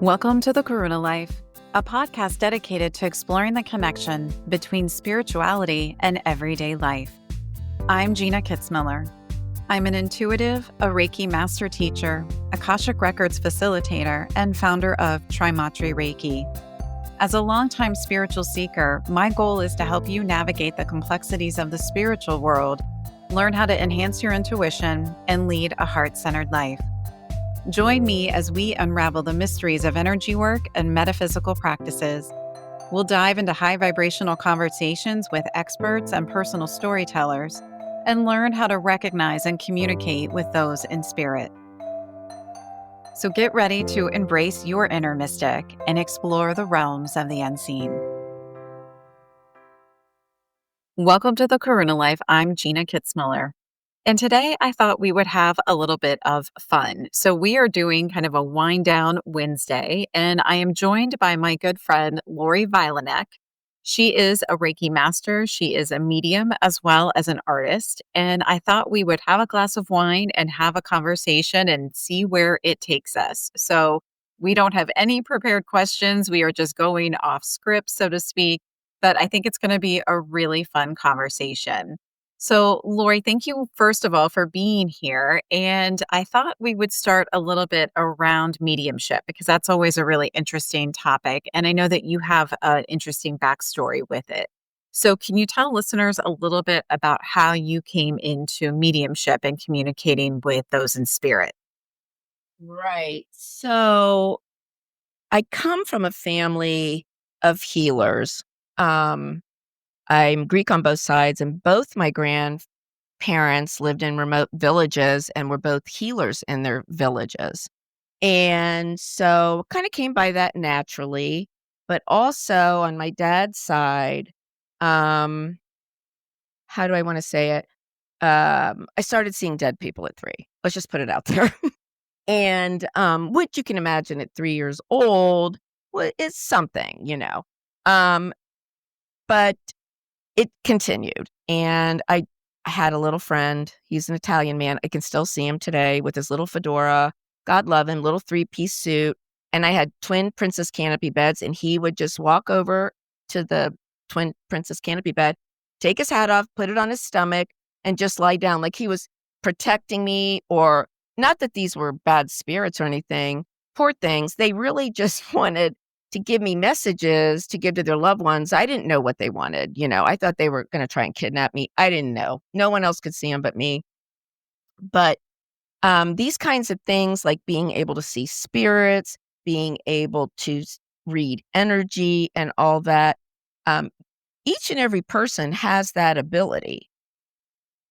Welcome to the Karuna Life, a podcast dedicated to exploring the connection between spirituality and everyday life. I'm Gina Kitzmiller. I'm an intuitive, a Reiki Master teacher, Akashic Records facilitator, and founder of Trimatri Reiki. As a longtime spiritual seeker, my goal is to help you navigate the complexities of the spiritual world, learn how to enhance your intuition, and lead a heart-centered life. Join me as we unravel the mysteries of energy work and metaphysical practices. We'll dive into high vibrational conversations with experts and personal storytellers, and learn how to recognize and communicate with those in spirit. So get ready to embrace your inner mystic and explore the realms of the unseen. Welcome to the Karuna Life. I'm Gina Kitzmiller. And today I thought we would have a little bit of fun. So we are doing kind of a wind down Wednesday, and I am joined by my good friend, Lori Vynalek. She is a Reiki Master. She is a medium as well as an artist. And I thought we would have a glass of wine and have a conversation and see where it takes us. So we don't have any prepared questions. We are just going off script, so to speak. But I think it's going to be a really fun conversation. So, Lori, thank you, first of all, for being here. And I thought we would start a little bit around mediumship because that's always a really interesting topic. And I know that you have an interesting backstory with it. So, can you tell listeners a little bit about how you came into mediumship and communicating with those in spirit? Right. So, I come from a family of healers. I'm Greek on both sides, and both my grandparents lived in remote villages and were both healers in their villages. And so kind of came by that naturally. But also on my dad's side, um, how do I want to say it? I started seeing dead people at 3. Let's just put it out there. And what you can imagine at 3 years old is something. Um, but it continued, and I had a little friend. He's an Italian man. I can still see him today with his little fedora. God love him, little 3-piece suit. And I had twin princess canopy beds, and he would just walk over to the twin princess canopy bed, take his hat off, put it on his stomach, and just lie down like he was protecting me. Or not that these were bad spirits or anything. Poor things. They really just wanted to give me messages to give to their loved ones. I didn't know what they wanted. I thought they were going to try and kidnap me. I didn't know. No one else could see them but me. But these kinds of things, like being able to see spirits, being able to read energy and all that, each and every person has that ability,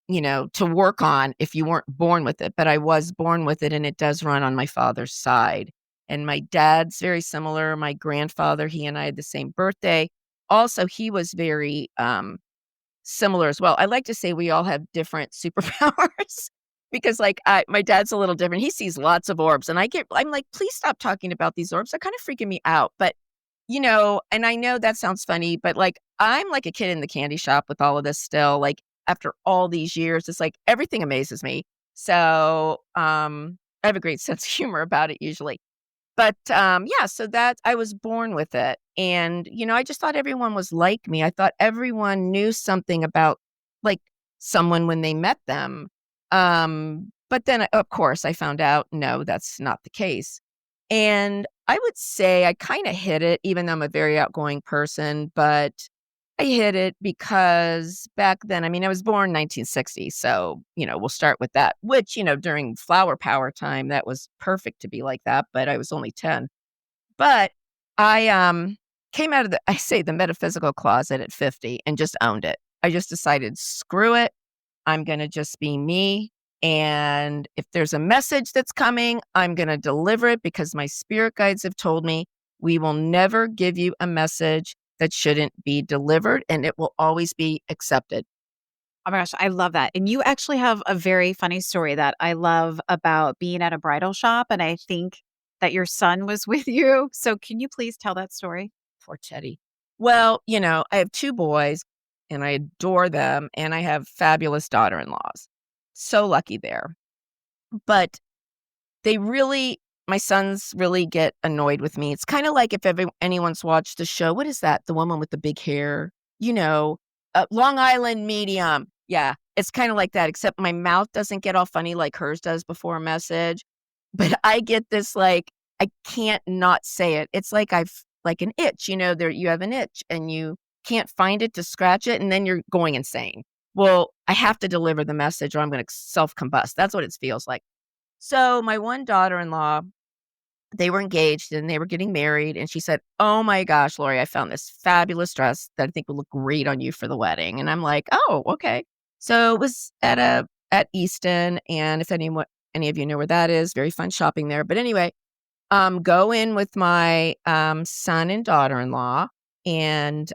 to work on if you weren't born with it. But I was born with it, and it does run on my father's side. And my dad's very similar. My grandfather, he and I had the same birthday. Also, he was very similar as well. I like to say we all have different superpowers because, like, my dad's a little different. He sees lots of orbs, and I'm like, please stop talking about these orbs. They're kind of freaking me out. But and I know that sounds funny, but like I'm like a kid in the candy shop with all of this still. Like after all these years, it's like everything amazes me. So I have a great sense of humor about it usually. But, yeah, so that I was born with it. And, I just thought everyone was like me. I thought everyone knew something about, like, someone when they met them. But then, of course, I found out, no, that's not the case. And I would say I kinda hid it, even though I'm a very outgoing person, but I hid it because back then, I mean, I was born 1960, so, we'll start with that, which, during flower power time, that was perfect to be like that, but I was only 10. But I, came out of the metaphysical closet at 50 and just owned it. I just decided, screw it, I'm gonna just be me, and if there's a message that's coming, I'm gonna deliver it because my spirit guides have told me, we will never give you a message that shouldn't be delivered, and it will always be accepted. Oh my gosh, I love that. And you actually have a very funny story that I love about being at a bridal shop. And I think that your son was with you. So can you please tell that story? Poor Teddy. Well, I have 2 boys, and I adore them, and I have fabulous daughter-in-laws. So lucky there. But they really my sons really get annoyed with me. It's kind of like if anyone's watched the show. What is that? The woman with the big hair, Long Island Medium. Yeah, it's kind of like that, except my mouth doesn't get all funny like hers does before a message. But I get this, like, I can't not say it. It's like like an itch, there you have an itch and you can't find it to scratch it, and then you're going insane. Well, I have to deliver the message or I'm going to self-combust. That's what it feels like. So my one daughter-in-law, they were engaged and they were getting married. And she said, "Oh my gosh, Lori, I found this fabulous dress that I think will look great on you for the wedding." And I'm like, "Oh, okay." So it was at Easton. And if any of you know where that is, very fun shopping there. But anyway, go in with my son and daughter-in-law. And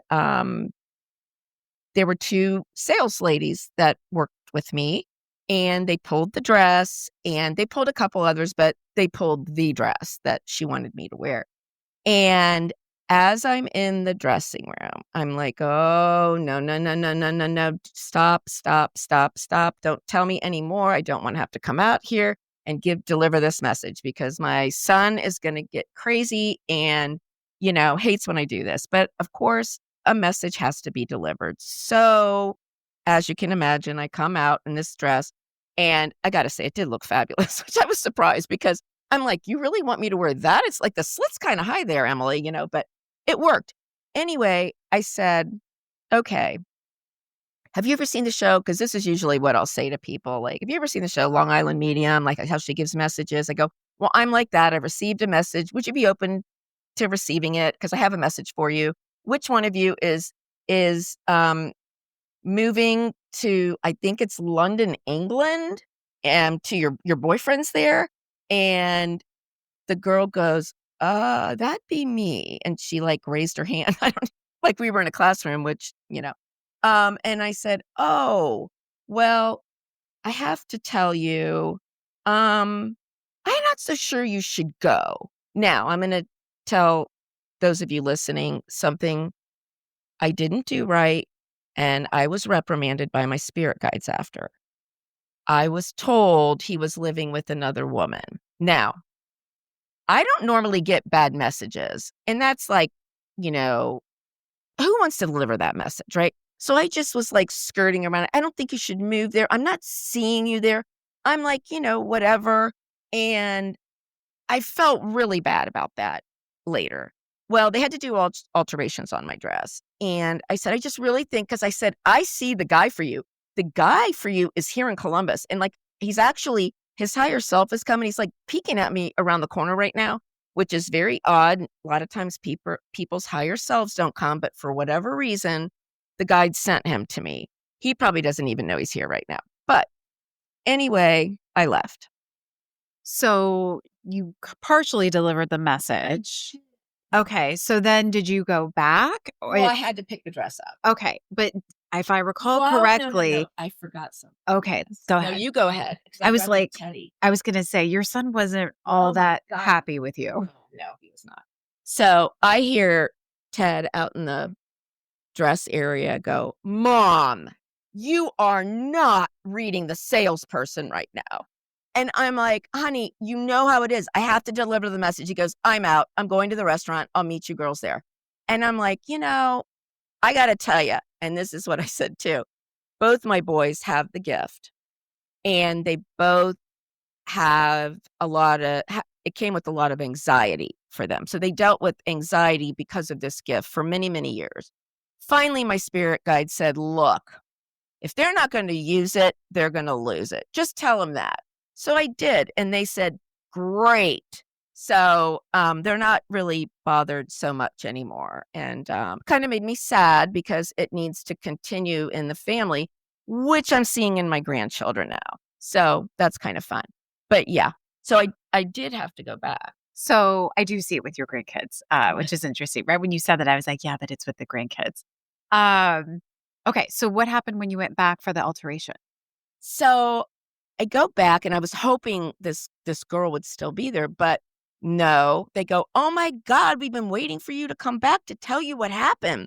there were two sales ladies that worked with me, and they pulled the dress and they pulled a couple others, but they pulled the dress that she wanted me to wear. And as I'm in the dressing room, I'm like, "Oh, no, no, no, no, no, no, no. Stop, stop, stop, stop. Don't tell me anymore. I don't want to have to come out here and deliver this message because my son is going to get crazy and, hates when I do this." But of course, a message has to be delivered. So as you can imagine, I come out in this dress, and I got to say, it did look fabulous, which I was surprised because I'm like, "You really want me to wear that? It's like the slit's kind of high there, Emily," but it worked. Anyway, I said, "Okay, have you ever seen the show?" Because this is usually what I'll say to people. Like, "Have you ever seen the show Long Island Medium?" Like how she gives messages. I go, "Well, I'm like that. I've received a message. Would you be open to receiving it? Because I have a message for you. Which one of you is moving to, I think it's London, England, and to your boyfriend's there?" And the girl goes, "That'd be me." And she like raised her hand. I don't like we were in a classroom, which. And I said, "Oh, well, I have to tell you, I'm not so sure you should go." Now, I'm going to tell those of you listening something I didn't do right, and I was reprimanded by my spirit guides after. I was told he was living with another woman. Now, I don't normally get bad messages, and that's like, you know, who wants to deliver that message, right? So I just was like skirting around. "I don't think you should move there. I'm not seeing you there." I'm like, whatever. And I felt really bad about that later. Well, they had to do alterations on my dress. And I said, "I just really think," because I said, "I see the guy for you. The guy for you is here in Columbus." And like, he's actually, his higher self is coming. He's like peeking at me around the corner right now, which is very odd. A lot of times people's higher selves don't come, but for whatever reason, the guide sent him to me. He probably doesn't even know he's here right now. But anyway, I left. So you partially delivered the message. Okay, so then did you go back? Well, I had to pick the dress up. Okay, but if I recall Well, correctly, no. I forgot something. okay, go No, ahead. you go ahead. I was like, Teddy. I was gonna say your son wasn't all Oh my that God. happy with you. No, he was not. So I hear Ted out in the dress area go, "Mom, you are not reading the salesperson right now." And I'm like, "Honey, you know how it is. I have to deliver the message." He goes, "I'm out. I'm going to the restaurant. I'll meet you girls there." And I'm like, I got to tell you, and this is what I said too. Both my boys have the gift, and they both have it came with a lot of anxiety for them. So they dealt with anxiety because of this gift for many, many years. Finally, my spirit guide said, "Look, if they're not going to use it, they're going to lose it. Just tell them that." So I did. And they said, "Great." So they're not really bothered so much anymore. And kind of made me sad because it needs to continue in the family, which I'm seeing in my grandchildren now. So that's kind of fun. But yeah, so I did have to go back. So I do see it with your grandkids, which is interesting. Right when you said that, I was like, yeah, but it's with the grandkids. Okay, so what happened when you went back for the alteration? So I go back and I was hoping this girl would still be there, but no. They go, "Oh my God, we've been waiting for you to come back to tell you what happened."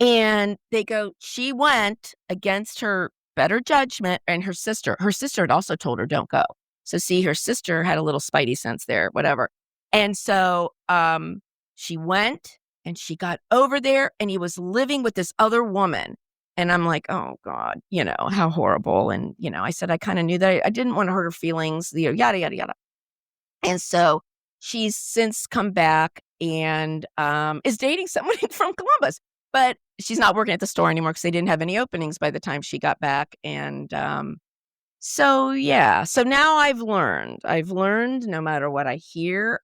And they go, "She went against her better judgment," and her sister had also told her, "Don't go." So see, her sister had a little spidey sense there, whatever. And so she went and she got over there and he was living with this other woman. And I'm like, oh God, how horrible. And, I said, I kind of knew that I didn't want to hurt her feelings, yada, yada, yada. And so she's since come back and is dating someone from Columbus, but she's not working at the store anymore because they didn't have any openings by the time she got back. And so now I've learned no matter what I hear,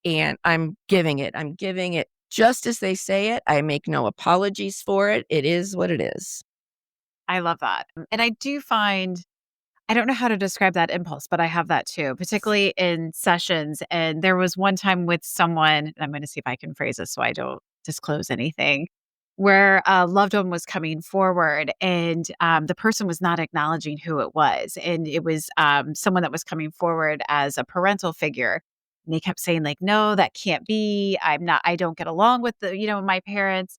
and I'm giving it just as they say it. I make no apologies for it. It is what it is. I love that. And I do find, I don't know how to describe that impulse, but I have that too, particularly in sessions. And there was one time with someone, and I'm going to see if I can phrase this so I don't disclose anything, where a loved one was coming forward and the person was not acknowledging who it was. And it was someone that was coming forward as a parental figure. And they kept saying like, no, that can't be. I don't get along with my parents.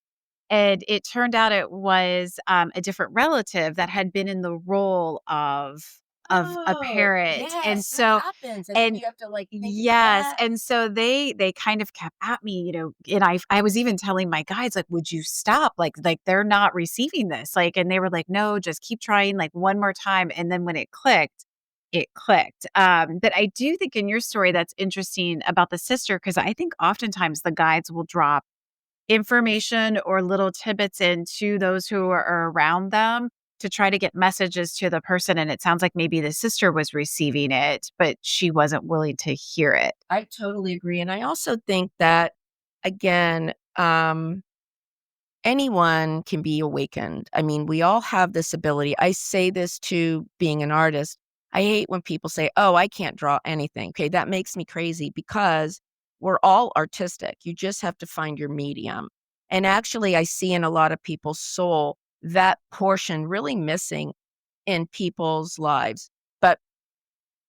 And it turned out it was a different relative that had been in the role of a parent. And Yes, so that happens. And then and you have to think of yes, that. and so they kind of kept at me, and I was even telling my guides, like, would you stop? Like they're not receiving this. Like, and they were like, no, just keep trying like one more time. And then when it clicked, it clicked. But I do think in your story that's interesting about the sister, because I think oftentimes the guides will drop information or little tidbits into those who are around them to try to get messages to the person. And it sounds like maybe the sister was receiving it, but she wasn't willing to hear it. I totally agree. And I also think that, again, anyone can be awakened. I mean, we all have this ability. I say this to being an artist. I hate when people say, oh, I can't draw anything. Okay, that makes me crazy because we're all artistic. You just have to find your medium. And actually, I see in a lot of people's soul that portion really missing in people's lives. But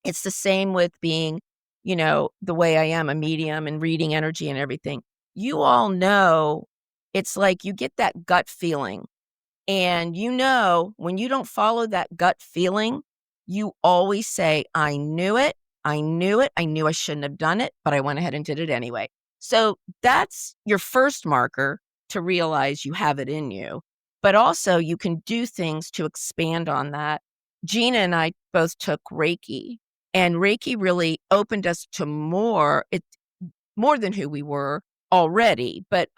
it's the same with being, the way I am, a medium and reading energy and everything. You all know it's like you get that gut feeling. And when you don't follow that gut feeling, you always say, I knew it. I knew it. I knew I shouldn't have done it, but I went ahead and did it anyway. So that's your first marker to realize you have it in you. But also you can do things to expand on that. Gina and I both took Reiki, and Reiki really opened us to more than who we were already, but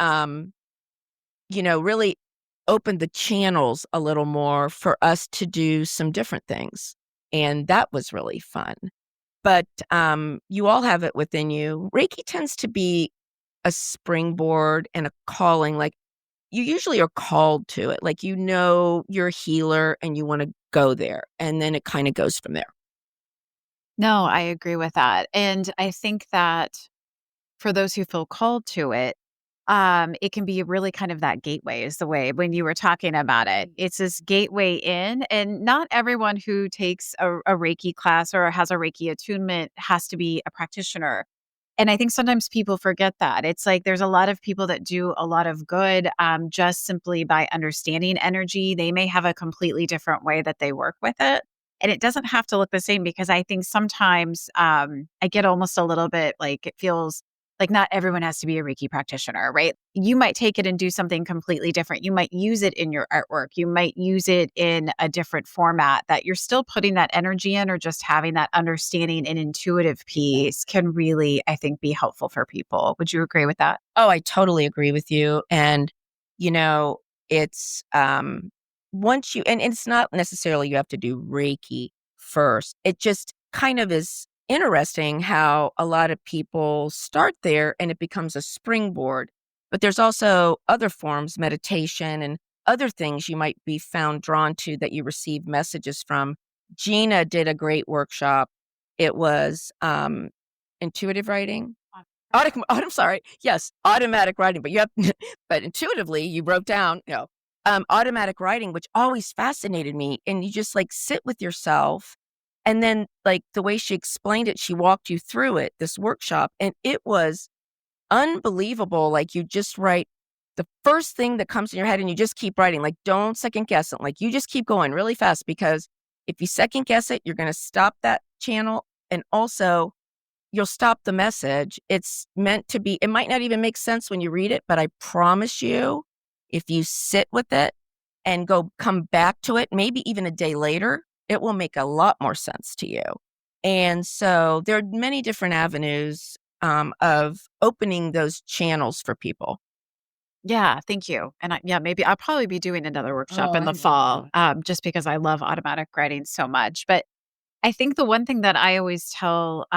really opened the channels a little more for us to do some different things. And that was really fun. But you all have it within you. Reiki tends to be a springboard and a calling. Like, you usually are called to it. Like, you're a healer and you want to go there. And then it kind of goes from there. No, I agree with that. And I think that for those who feel called to it can be really kind of that gateway is the way when you were talking about it. It's this gateway in, and not everyone who takes a Reiki class or has a Reiki attunement has to be a practitioner. And I think sometimes people forget that. It's like there's a lot of people that do a lot of good just simply by understanding energy. They may have a completely different way that they work with it. And it doesn't have to look the same because I think sometimes I get almost a little bit like it feels like not everyone has to be a Reiki practitioner, right? You might take it and do something completely different. You might use it in your artwork. You might use it in a different format that you're still putting that energy in, or just having that understanding and intuitive piece can really, I think, be helpful for people. Would you agree with that? Oh, I totally agree with you. And, it's once and it's not necessarily you have to do Reiki first. It just kind of is interesting how a lot of people start there and it becomes a springboard. But there's also other forms, meditation and other things you might be found drawn to that you receive messages from. Gina did a great workshop. It was intuitive writing. I'm sorry. Yes, automatic writing. But but intuitively, you wrote down, automatic writing, which always fascinated me. And you just like sit with yourself. And then, like, the way she explained it, she walked you through it, this workshop, and it was unbelievable. Like, you just write the first thing that comes in your head and you just keep writing. Like, don't second guess it. Like, you just keep going really fast, because if you second guess it, you're going to stop that channel And also, you'll stop the message. It's meant to be, it might not even make sense when you read it, but I promise you, if you sit with it and come back to it, maybe even a day later, it will make a lot more sense to you. And so there are many different avenues of opening those channels for people. Yeah, thank you. And yeah, maybe I'll probably be doing another workshop Oh, in I the know. fall, just because I love automatic writing so much. But I think the one thing that I always tell,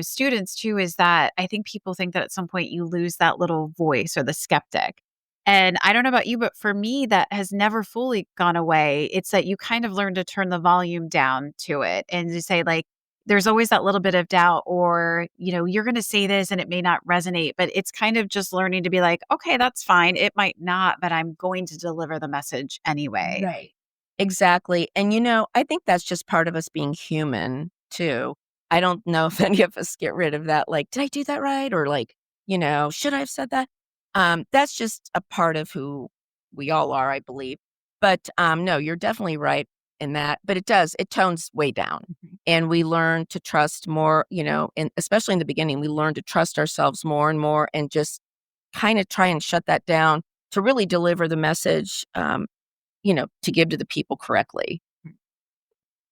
students too, is that I think people think that at some point you lose that little voice or the skeptic. And I don't know about you, but for me, that has never fully gone away. It's that you kind of learn to turn the volume down to it and to say, like, there's always that little bit of doubt, or, you're going to say this and it may not resonate, but it's kind of just learning to be like, okay, that's fine. It might not, but I'm going to deliver the message anyway. Right. Exactly. And, I think that's just part of us being human too. I don't know if any of us get rid of that. Like, did I do that right? Or like, should I have said that? That's just a part of who we all are, I believe. But no, you're definitely right in that. But it tones way down. Mhm. And we learn to trust more, and especially in the beginning, we learn to trust ourselves more and more and just kind of try and shut that down to really deliver the message to give to the people correctly.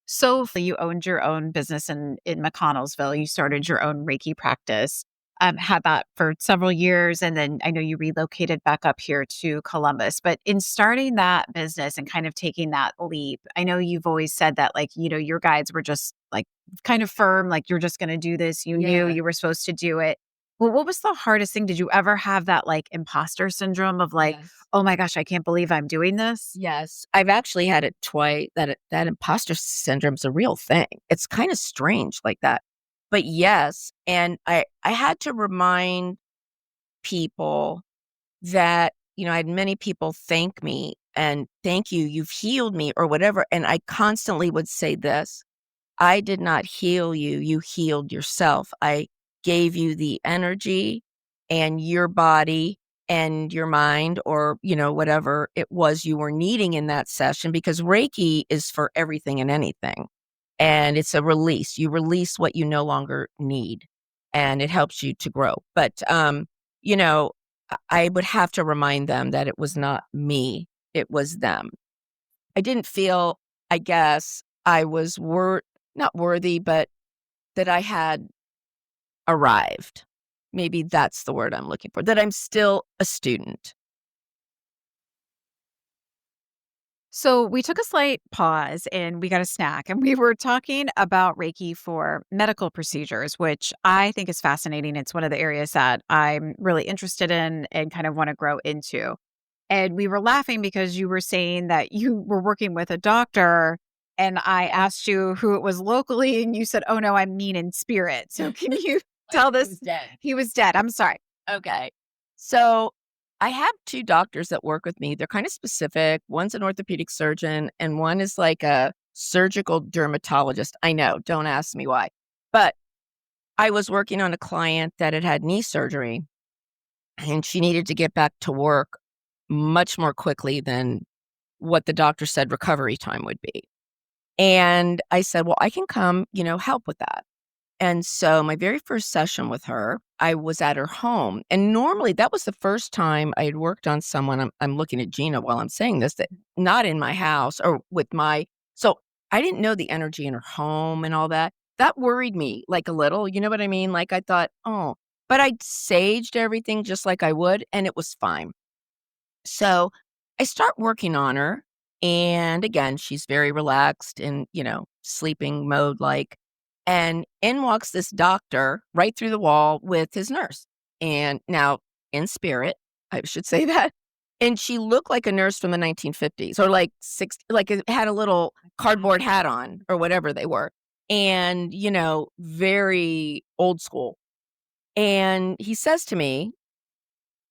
So you owned your own business in McConnellsville. You started your own Reiki practice, had that for several years. And then I know you relocated back up here to Columbus. But in starting that business and kind of taking that leap, I know you've always said that, like, your guides were just like kind of firm, like, you're just going to do this. You knew Yeah. you were supposed to do it. Well, what was the hardest thing? Did you ever have that like imposter syndrome of like, Yes. oh my gosh, I can't believe I'm doing this? Yes. I've actually had it twice. That imposter syndrome's a real thing. It's kind of strange like that. But yes, and I had to remind people that, I had many people thank me and thank you, you've healed me or whatever. And I constantly would say this: I did not heal you. You healed yourself. I gave you the energy and your body and your mind, or, whatever it was you were needing in that session, because Reiki is for everything and anything. And it's a release. You release what you no longer need, and it helps you to grow. But, you know, I would have to remind them that it was not me, it was them. I didn't feel, I guess, I was not worthy, but that I had arrived. Maybe that's the word I'm looking for, that I'm still a student. So we took a slight pause and we got a snack, and we were talking about Reiki for medical procedures, which I think is fascinating. It's one of the areas that I'm really interested in and kind of want to grow into. And we were laughing because you were saying that you were working with a doctor, and I asked you who it was locally, and you said, "Oh no, I'm mean in spirit." So can you Like, tell he this? was dead. He was dead. I'm sorry. Okay. So I have two doctors that work with me. They're kind of specific. One's an orthopedic surgeon, and one is like a surgical dermatologist. I know, don't ask me why. But I was working on a client that had had knee surgery, and she needed to get back to work much more quickly than what the doctor said recovery time would be. And I said, well, I can come, help with that. And so my very first session with her, I was at her home. And normally that was the first time I had worked on someone. I'm looking at Gina while I'm saying this, that not in my house or so I didn't know the energy in her home and all that. That worried me like a little, you know what I mean? Like I thought, oh, but I saged everything just like I would, and it was fine. So I start working on her. And again, she's very relaxed and, sleeping mode like. And in walks this doctor right through the wall with his nurse. And now in spirit, I should say that. And she looked like a nurse from the 1950s or like 60, like it had a little cardboard hat on or whatever they were. And, very old school. And he says to me,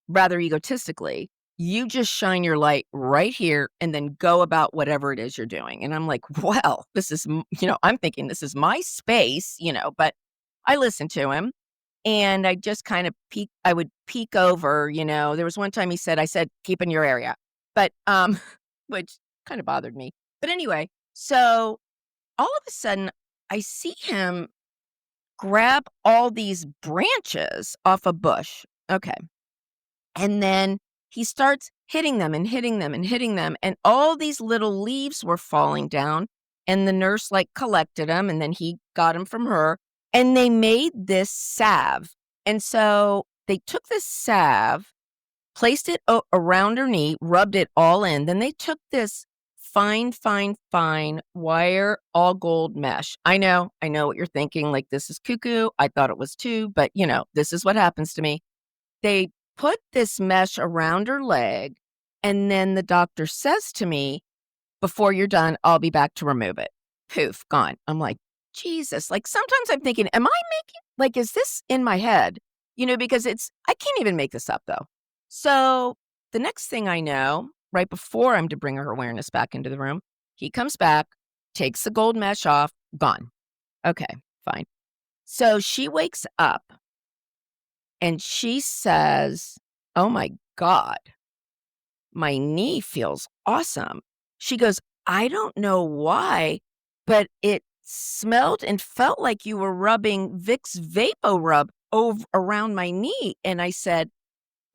rather egotistically, you just shine your light right here and then go about whatever it is you're doing. And I'm like, well, this is, I'm thinking this is my space, but I listened to him and I just kind of I would peek over, there was one time I said, keep in your area, but, which kind of bothered me. But anyway, so all of a sudden I see him grab all these branches off a bush. Okay. And then he starts hitting them and hitting them and hitting them. And all these little leaves were falling down. And the nurse like collected them, and then he got them from her. And they made this salve. And so they took this salve, placed it around her knee, rubbed it all in. Then they took this fine, fine, fine wire, all gold mesh. I know what you're thinking. Like, this is cuckoo. I thought it was too, but this is what happens to me. They put this mesh around her leg, and then the doctor says to me, before you're done, I'll be back to remove it. Poof, gone. I'm like, Jesus. Like, sometimes I'm thinking, am I making, like, is this in my head? Because I can't even make this up though. So the next thing I know, right before I'm to bring her awareness back into the room, he comes back, takes the gold mesh off, gone. Okay, fine. So she wakes up and she says, oh my God, my knee feels awesome. She goes, I don't know why, but it smelled and felt like you were rubbing Vicks Vapo Rub over around my knee. And I said,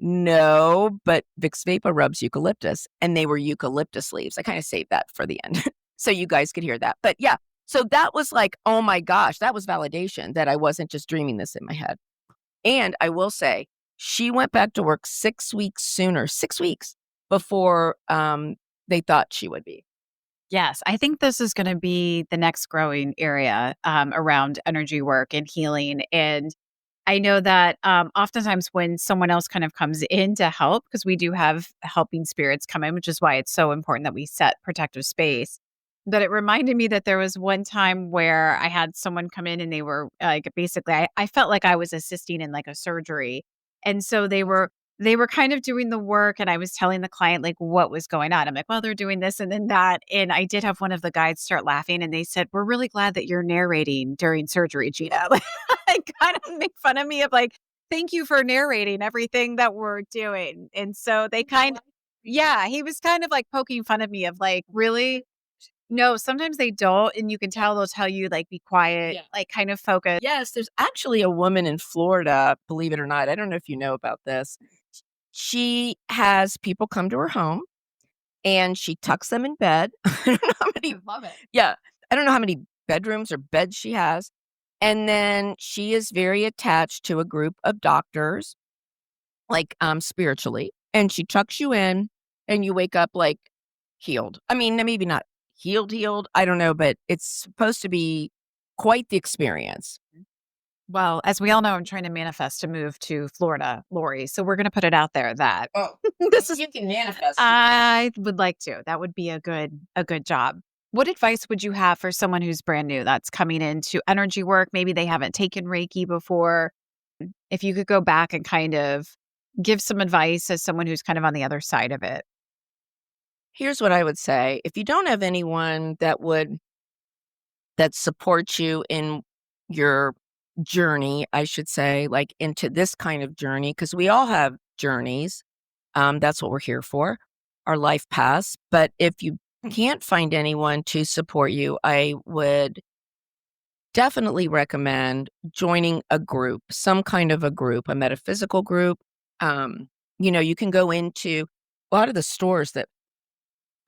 no, but Vicks Vapor Rub's eucalyptus, and they were eucalyptus leaves. I kind of saved that for the end so you guys could hear that. But yeah, so that was like, oh my gosh, that was validation that I wasn't just dreaming this in my head. And I will say, she went back to work 6 weeks sooner, 6 weeks before they thought she would be. Yes, I think this is going to be the next growing area around energy work and healing. And I know that oftentimes when someone else kind of comes in to help, because we do have helping spirits come in, which is why it's so important that we set protective space. But it reminded me that there was one time where I had someone come in and they were like, basically, I felt like I was assisting in like a surgery. And so they were kind of doing the work, and I was telling the client like what was going on. I'm like, well, they're doing this and then that. And I did have one of the guides start laughing, and they said, we're really glad that you're narrating during surgery, Gina. Like, kind of make fun of me of like, thank you for narrating everything that we're doing. And so they yeah, he was kind of like poking fun of me of like, really? No, sometimes they don't. And you can tell they'll tell you like, be quiet, like kind of focus. Yes, there's actually a woman in Florida, believe it or not. I don't know if you know about this. She has people come to her home and she tucks them in bed. I don't know how many. I love it. Yeah. I don't know how many bedrooms or beds she has. And then she is very attached to a group of doctors, like spiritually. And she tucks you in and you wake up like healed. I mean, maybe not healed. I don't know, but it's supposed to be quite the experience. Well, as we all know, I'm trying to manifest to move to Florida, Lori. So we're going to put it out there that This is, you can manifest. I would like to. That would be a good job. What advice would you have for someone who's brand new that's coming into energy work? Maybe they haven't taken Reiki before. If you could go back and kind of give some advice as someone who's kind of on the other side of it. Here's what I would say. If you don't have anyone that supports you in your journey, I should say, like into this kind of journey, because we all have journeys. That's what we're here for, our life paths. But if you can't find anyone to support you, I would definitely recommend joining a group, some kind of a group, a metaphysical group. You can go into a lot of the stores that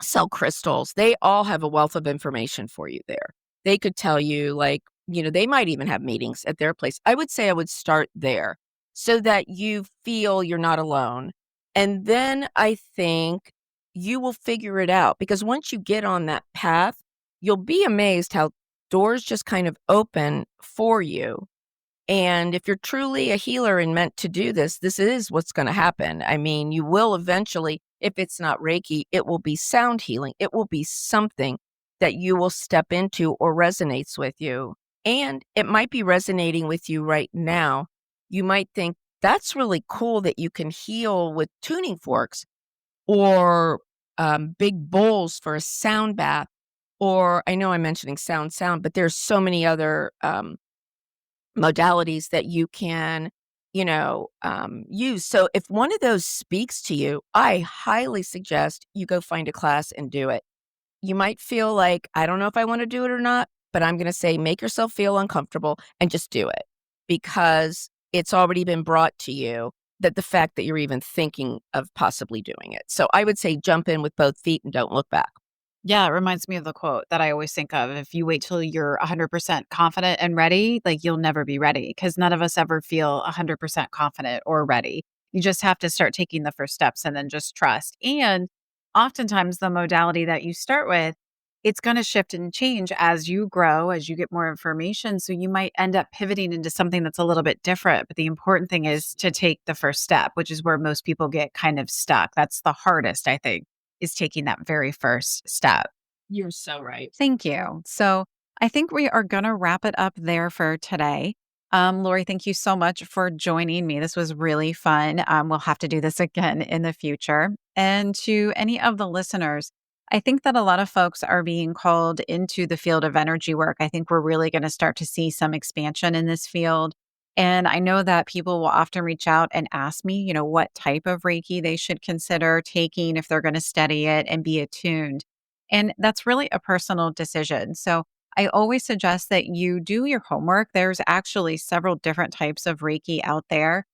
sell crystals. They all have a wealth of information for you there. They could tell you, like, they might even have meetings at their place. I would say I would start there so that you feel you're not alone. And then I think you will figure it out, because once you get on that path, you'll be amazed how doors just kind of open for you. And if you're truly a healer and meant to do this, this is what's going to happen. I mean, you will eventually, if it's not Reiki, it will be sound healing. It will be something that you will step into or resonates with you. And it might be resonating with you right now. You might think, that's really cool that you can heal with tuning forks or big bowls for a sound bath. Or I know I'm mentioning sound, but there's so many other modalities that you can, use. So if one of those speaks to you, I highly suggest you go find a class and do it. You might feel like, I don't know if I want to do it or not, but I'm going to say, make yourself feel uncomfortable and just do it. because it's already been brought to you, that the fact that you're even thinking of possibly doing it. So I would say jump in with both feet and don't look back. Yeah, it reminds me of the quote that I always think of. If you wait till you're 100% confident and ready, like you'll never be ready because none of us ever feel 100% confident or ready. You just have to start taking the first steps and then just trust. And oftentimes, the modality that you start with, it's going to shift and change as you grow, as you get more information. So you might end up pivoting into something that's a little bit different. But the important thing is to take the first step, which is where most people get kind of stuck. That's the hardest, I think, is taking that very first step. You're so right. Thank you. So I think we are going to wrap it up there for today. Lori, thank you so much for joining me. This was really fun. We'll have to do this again in the future. And to any of the listeners, I think that a lot of folks are being called into the field of energy work. I think we're really going to start to see some expansion in this field. And I know that people will often reach out and ask me, what type of Reiki they should consider taking if they're going to study it and be attuned. And that's really a personal decision. So I always suggest that you do your homework. There's actually several different types of Reiki out there.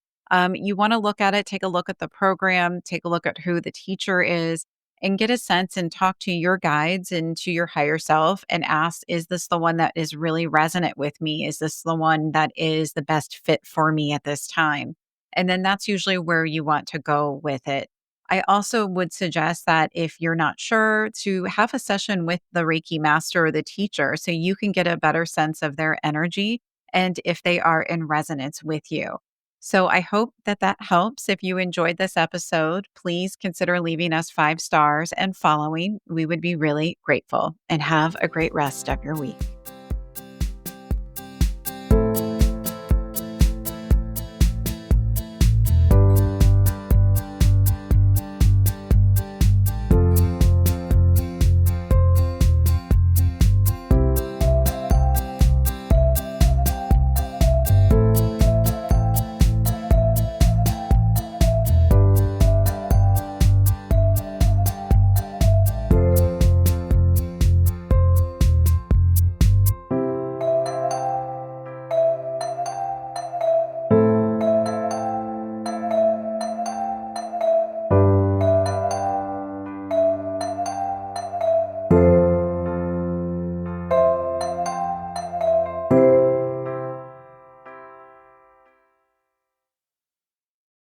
You want to look at it, take a look at the program, take a look at who the teacher is, and get a sense and talk to your guides and to your higher self and ask, is this the one that is really resonant with me? Is this the one that is the best fit for me at this time? And then that's usually where you want to go with it. I also would suggest that if you're not sure, to have a session with the Reiki Master or the teacher so you can get a better sense of their energy and if they are in resonance with you. So I hope that that helps. If you enjoyed this episode, please consider leaving us 5 stars and following. We would be really grateful, and have a great rest of your week.